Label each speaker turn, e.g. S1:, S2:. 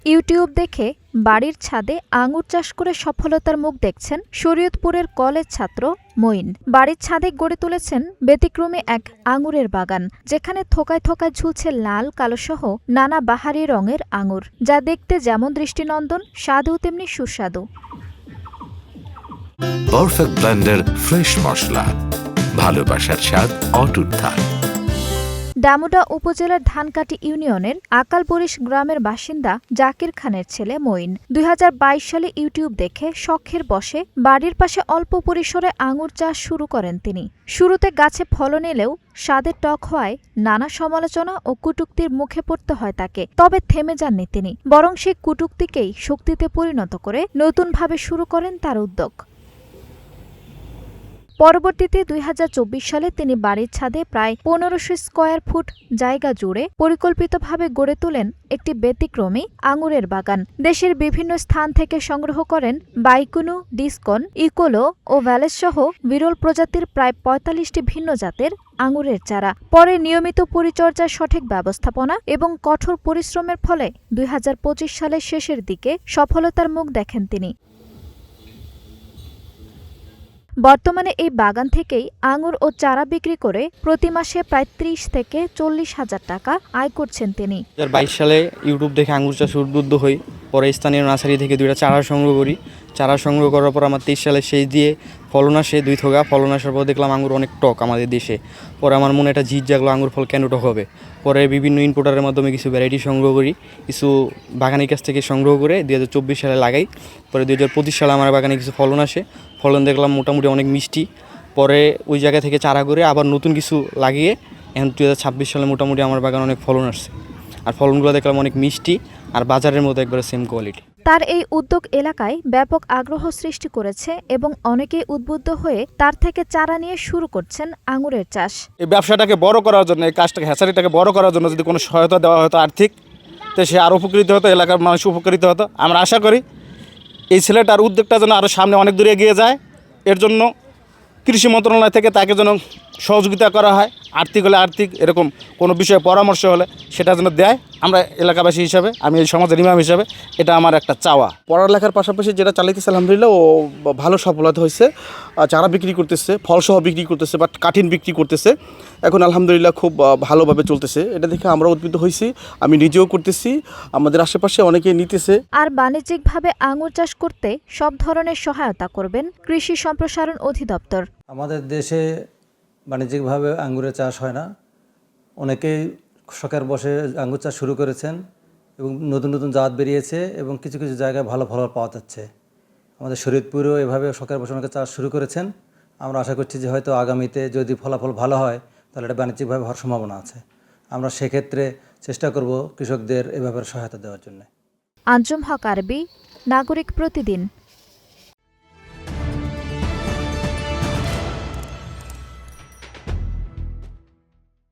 S1: YouTube দেখে বাড়ির ছাদে আঙুর চাষ করে সফলতার মুখ দেখছেন শরীয়তপুরের কলেজ ছাত্র মঈন। বাড়ির ছাদে গড়ে তুলেছেন ব্যতিক্রমী এক আঙুরের বাগান, যেখানে থোকায় থোকায় ঝুলছে লাল কালোসহ নানা বাহারি রঙের আঙুর, যা দেখতে যেমন দৃষ্টিনন্দন, স্বাদেও তেমনি সুস্বাদু।
S2: পারফেক্ট ব্লেন্ডের ফ্রেশ মশলা, ভালোবাসার স্বাদ অটুট থাক।
S1: ডামুডা উপজেলার ধানকাটি ইউনিয়নের আকালবরিশ গ্রামের বাসিন্দা জাকির খানের ছেলে মঈন ২০২২ সালে ইউটিউব দেখে শখের বশে বাড়ির পাশে অল্প পরিসরে আঙুর চাষ শুরু করেন তিনি। শুরুতে গাছে ফলন এলেও স্বাদের টক হওয়ায় নানা সমালোচনা ও কটূক্তির মুখে পড়তে হয় তাকে। তবে থেমে যাননি তিনি, বরং সেই কটূক্তিকেই শক্তিতে পরিণত করে নতুনভাবে শুরু করেন তার উদ্যোগ। পরবর্তীতে ২০২৪ সালে তিনি বাড়ির ছাদে প্রায় ১৫০০ স্কয়ার ফুট জায়গা জুড়ে পরিকল্পিতভাবে গড়ে তোলেন একটি ব্যতিক্রমী আঙুরের বাগান। দেশের বিভিন্ন স্থান থেকে সংগ্রহ করেন বাইকুনু, ডিসকন, ইকোলো ও ভ্যালেস সহ বিরল প্রজাতির প্রায় ৪৫টি ভিন্ন জাতের আঙুরের চারা। পরে নিয়মিত পরিচর্যা, সঠিক ব্যবস্থাপনা এবং কঠোর পরিশ্রমের ফলে ২০২৫ সালের শেষের দিকে সফলতার মুখ দেখেন তিনি। বর্তমানে এই বাগান থেকেই আঙুর ও চারা বিক্রি করে প্রতি মাসে প্রায় ৩০ থেকে ৪০ হাজার টাকা আয় করছেন তিনি।
S3: ২০২২ সালে ইউটিউব দেখে আঙুর চাষে উদ্বুদ্ধ হই। পরে স্থানীয় নার্সারি থেকে 2টা চারা সংগ্রহ করি। চারা সংগ্রহ করার পর আমার 23 সালে শেষ দিয়ে ফলন আসে 2 থোকা। ফলন আসার পর দেখলাম আঙুর অনেক টক আমাদের দেশে। পরে আমার মনে একটা জিদ জাগলো, আঙুর ফল কেন টক হবে। পরে বিভিন্ন ইনপুটারের মাধ্যমে কিছু ভ্যারাইটি সংগ্রহ করি, কিছু বাগানের কাছ থেকে সংগ্রহ করে ২০২৪ সালে লাগাই। পরে ২০২৫ সালে আমার বাগানে কিছু ফলন আসে। ফলন দেখলাম মোটামুটি অনেক মিষ্টি। পরে ওই জায়গা থেকে চারা করে আবার নতুন কিছু লাগিয়ে এখন ২০২৬ সালে মোটামুটি আমার বাগান অনেক ফলন আসছে। আর ফলনগুলো দেখলাম অনেক মিষ্টি আর বাজারের মতো একবারে সেম কোয়ালিটি।
S1: তার এই উদ্যোগ এলাকায় ব্যাপক আগ্রহ সৃষ্টি করেছে এবং অনেকেই উদ্বুদ্ধ হয়ে তার থেকে চারা নিয়ে শুরু করছেন আঙুরের চাষ।
S4: এই ব্যবসাটাকে বড় করার জন্য, এই কাজটাকে, হ্যাচারিটাকে বড় করার জন্য যদি কোনো সহায়তা দেওয়া হতো আর্থিক, তো সে আরও উপকৃত হতো, এলাকার মানুষ উপকৃত হতো। আমরা আশা করি এই ছেলেটার উদ্যোগটা যেন আরও সামনে অনেক দূরে এগিয়ে যায়। এর জন্য কৃষি মন্ত্রণালয় থেকে তাকে যেন সহযোগিতা করা হয়, আর্থিক হলে আর্থিক, এরকম কোনো বিষয়ে পরামর্শ হলে সেটা যেন দেয়। আমরা এলাকাবাসী হিসাবে, আমি এই সমাজের ইমাম হিসাবে, এটা আমার একটা চাওয়া। পড়ালেখার পাশাপাশি যেটা চালাইতেছে আলহামদুলিল্লাহ ও ভালো সফলতা হয়েছে। চারা বিক্রি করতেছে, ফলসহ বিক্রি করতেছে, বা কাঠিন বিক্রি করতেছে। এখন আলহামদুলিল্লাহ খুব ভালোভাবে চলতেছে। এটা দেখে আমরা উদ্বুদ্ধ হয়েছি, আমি নিজেও করতেছি, আমাদের আশেপাশে অনেকেই নিতেছে।
S1: আর বাণিজ্যিকভাবে আঙুর চাষ করতে সব ধরনের সহায়তা করবেন কৃষি সম্প্রসারণ অধিদপ্তর।
S5: আমাদের দেশে বাণিজ্যিকভাবে আঙ্গুরের চাষ হয় না। অনেকেই শখের বসে আঙ্গুর চাষ শুরু করেছেন এবং নতুন নতুন জাত বেরিয়েছে এবং কিছু কিছু জায়গায় ভালো ফল পাওয়া যাচ্ছে। আমাদের শরীয়তপুরেও এভাবে শখের বসে অনেকে চাষ শুরু করেছেন। আমরা আশা করছি যে হয়তো আগামীতে যদি ফলাফল ভালো হয় তাহলে এটা বাণিজ্যিকভাবে হওয়ার সম্ভাবনা আছে। আমরা সেক্ষেত্রে চেষ্টা করব কৃষকদের এ ব্যাপারে সহায়তা দেওয়ার জন্য।
S1: আঞ্জুম হক আরবি, নাগরিক প্রতিদিন।